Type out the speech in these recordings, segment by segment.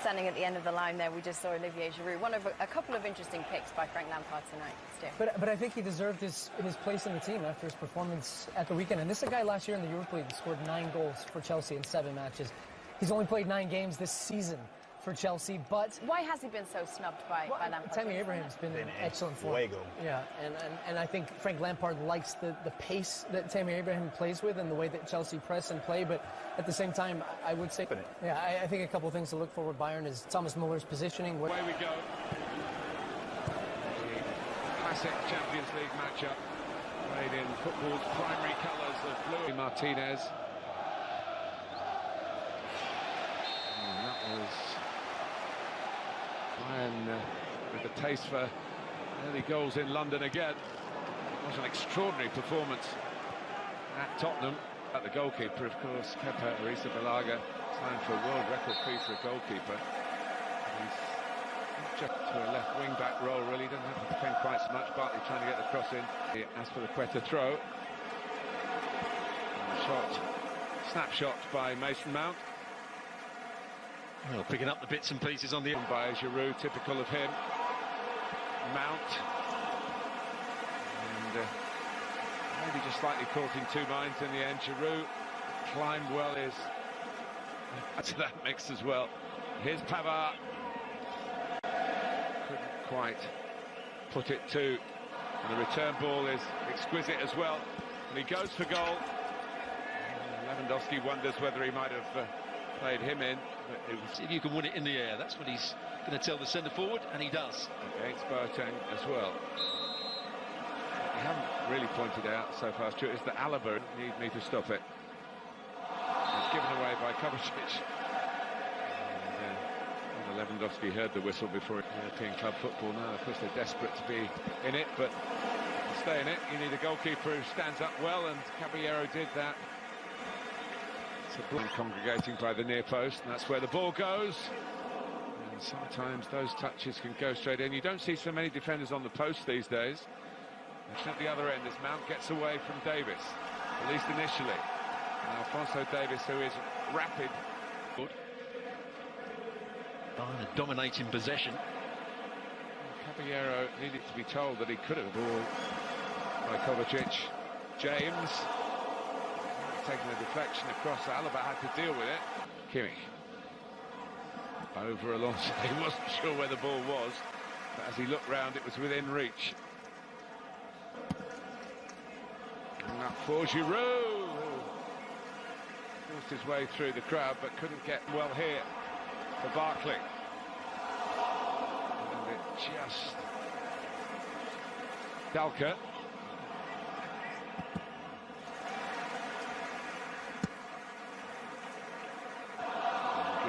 standing at the end of the line there, we just saw Olivier Giroud. One of a couple of interesting picks by Frank Lampard tonight, Stu. But I think he deserved his place in the team after his performance at the weekend. And this is a guy last year in the Europa League who scored 9 goals for Chelsea in 7 matches. He's only played 9 games this season for Chelsea, but why has he been so snubbed by Lampard? Tammy Abraham's been in excellent form. Yeah, and I think Frank Lampard likes the pace that Tammy Abraham plays with and the way that Chelsea press and play, but at the same time, I would say, yeah, I think a couple of things to look for with Bayern is Thomas Muller's positioning. Away we go. The classic Champions League matchup, played in football's primary colours of blue. Martinez. And that was Bayern with the taste for early goals in London again. It was an extraordinary performance at Tottenham. At the goalkeeper, of course, Kepa Arrizabalaga, signed for a world record fee for a goalkeeper. He's just to a left wing-back role, really. Doesn't have to defend quite so much. Bartley trying to get the cross in. As for the Quetta throw. Snapshot by Mason Mount. Well, picking up the bits and pieces on the end by Giroud, typical of him. Mount. And maybe just slightly caught in 2 minds in the end. Giroud climbed well to that mix as well. Here's Pavard. Couldn't quite put it to. And the return ball is exquisite as well. And he goes for goal. Lewandowski wonders whether he might have played him in. But if you can win it in the air, that's what he's going to tell the centre forward, and he does. Against Boateng as well. You haven't really pointed out so far, Stuart, is that Alaba need me to stop it. It's given away by Kovacic. And Lewandowski heard the whistle before European club football. Now, of course, they're desperate to be in it, but to stay in it, you need a goalkeeper who stands up well, and Caballero did that. Congregating by the near post, and that's where the ball goes. And sometimes those touches can go straight in. You don't see so many defenders on the post these days. And at the other end as Mount gets away from Davis, at least initially. And Alphonso Davis, who is rapid. Bayern dominating possession. Caballero needed to be told that he could have. Ball by Kovacic. James. Taking a deflection across, Alaba had to deal with it. Kimmich. Over Alonso, he wasn't sure where the ball was, but as he looked round, it was within reach. And up for Giroud. Forced his way through the crowd, but couldn't get well here for Barkley. And it just... Dalka.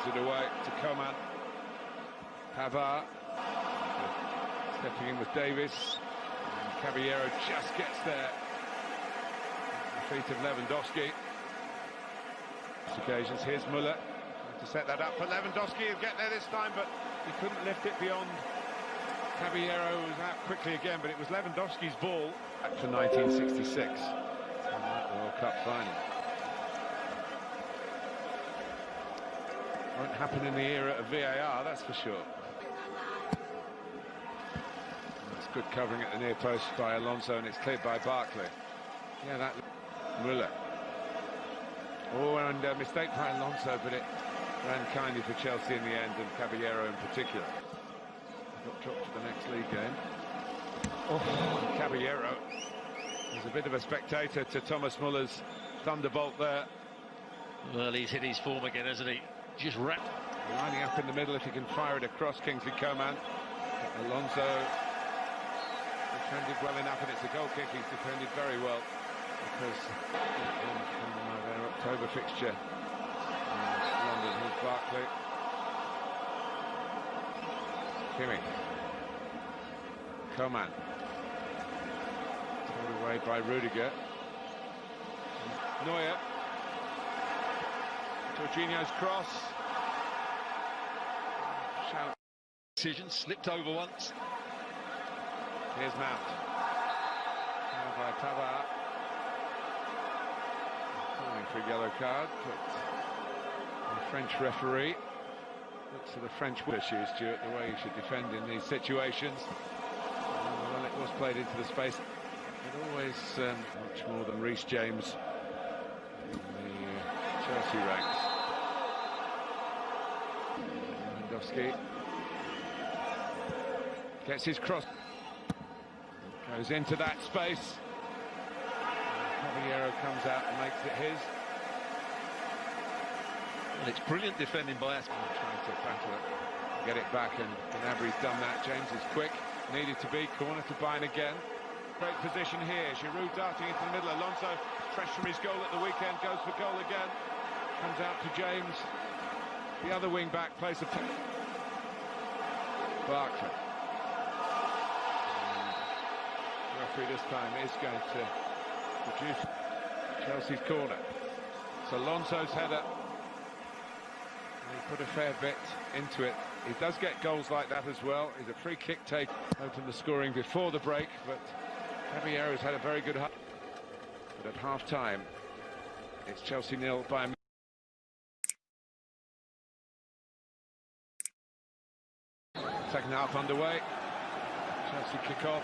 It away to Coman. Pavard stepping in with Davis. And Caballero just gets there. The feet of Lewandowski. Occasions. Here's Muller to set that up for Lewandowski. He'll get there this time, but he couldn't lift it beyond. Caballero was out quickly again, but it was Lewandowski's ball. Back for 1966 in that World Cup final. Won't happen in the era of VAR, that's for sure. It's good covering at the near post by Alonso, and it's cleared by Barkley. Yeah, that Muller. Oh, and a mistake by Alonso, but it ran kindly for Chelsea in the end, and Caballero in particular. Got dropped for the next league game. Oh, Caballero is a bit of a spectator to Thomas Muller's thunderbolt there. Well, he's hit his form again, hasn't he? Just wrapped. Lining up in the middle if he can fire it across Kingsley Coman. Alonso defended well enough, and it's a goal kick. He's defended very well because in their October fixture in London, here's Barkley. Kimmich. Coman. Thrown away by Rudiger. Neuer. Jorginho's cross. Decision slipped over once. Here's Mount. Now by Pavard. Calling for a yellow card, but the French referee Looks at the French issue, Stuart, the way you should defend in these situations. Well, it was played into the space. It always much more than Reece James in the Chelsea ranks. Lewandowski gets his cross, goes into that space. Caballero comes out and makes it his. And it's brilliant defending by us. Trying to battle it, get it back, and Gnabry's done that. James is quick, needed to be. Corner to Bayern again. Great position here. Giroud darting into the middle. Alonso, fresh from his goal at the weekend, goes for goal again. Comes out to James. The other wing back plays a Barkley. The referee this time is going to produce Chelsea's corner. It's Alonso's header. He put a fair bit into it. He does get goals like that as well. He's a free kick take. Opened the scoring before the break, but Caballero's had a very good half. But at half-time, it's Chelsea 0 by second half underway. Chelsea kick off.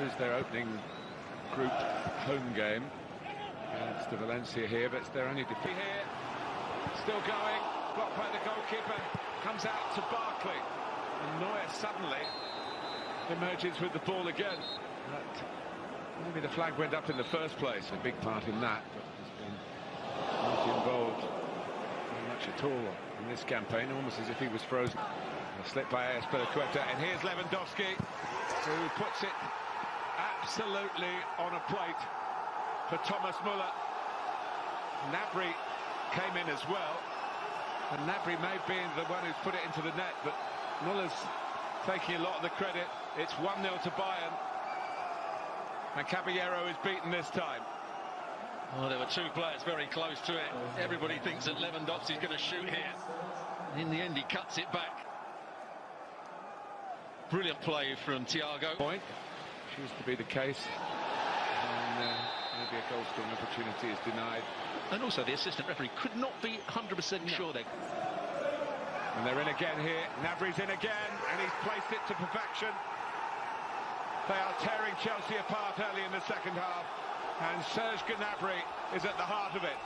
Lose their opening group home game against Valencia here, but it's their only defeat here. Still going, blocked by the goalkeeper, comes out to Barkley, and Neuer suddenly emerges with the ball again. But maybe the flag went up in the first place, a big part in that, but has been not involved very much at all in this campaign, almost as if he was frozen. A slip by Azpilicueta, and here's Lewandowski, who puts it absolutely on a plate for Thomas Müller. Gnabry came in as well, and Gnabry may be the one who's put it into the net, but Müller's taking a lot of the credit. It's 1-0 to Bayern, and Caballero is beaten this time. Well, there were two players very close to it. Everybody thinks that Lewandowski's going to shoot here. In the end, he cuts it back. Brilliant play from Thiago. Point choose to be the case, and maybe a goal-scoring opportunity is denied. And also the assistant referee could not be 100% sure there. And they're in again here. Gnabry's in again, and he's placed it to perfection. They are tearing Chelsea apart early in the second half, and Serge Gnabry is at the heart of it.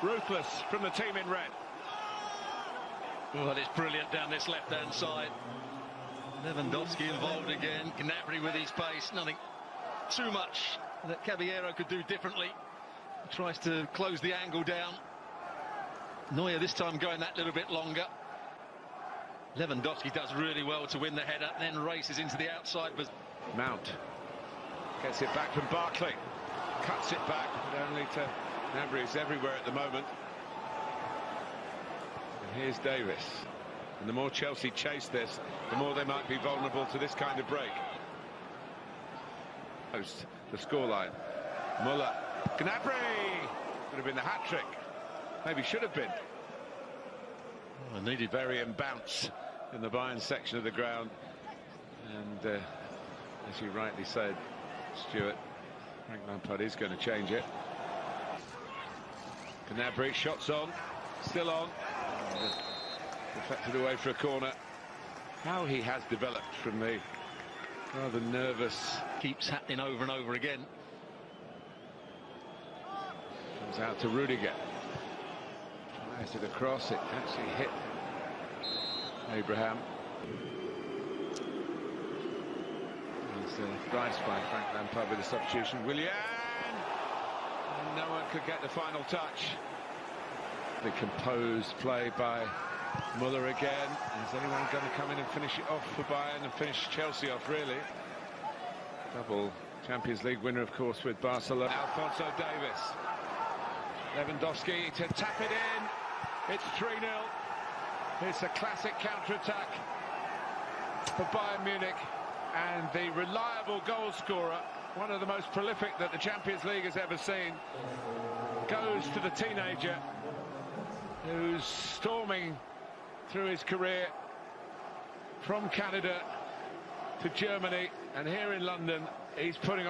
Ruthless from the team in red. Well, it's brilliant down this left-hand side. Lewandowski involved again. Gnabry with his pace. Nothing too much that Caballero could do differently. He tries to close the angle down. Neuer this time going that little bit longer. Lewandowski does really well to win the header, then races into the outside. But Mount gets it back from Barkley. Cuts it back, but only to Gnabry. Is everywhere at the moment. And here's Davis. And the more Chelsea chase this, the more they might be vulnerable to this kind of break. Post the scoreline. Müller. Gnabry! Would have been the hat-trick. Maybe should have been. Needed Varian bounce in the Bayern section of the ground. And as you rightly said, Stuart, Frank Lampard is going to change it. Gnabry, shots on, still on. Deflected away for a corner. How he has developed from the rather nervous. Keeps happening over and over again. Comes out to Rudiger. Fires it across. It actually hit Abraham. He's priced by Frank Lampard with a substitution. Willian! And no one could get the final touch. The composed play by Müller again. Is anyone going to come in and finish it off for Bayern and finish Chelsea off, really? Double Champions League winner, of course, with Barcelona. Alphonso Davies. Lewandowski to tap it in. It's 3-0. It's a classic counter-attack for Bayern Munich. And the reliable goal scorer, one of the most prolific that the Champions League has ever seen, goes to the teenager who's storming through his career from Canada to Germany, and here in London he's putting on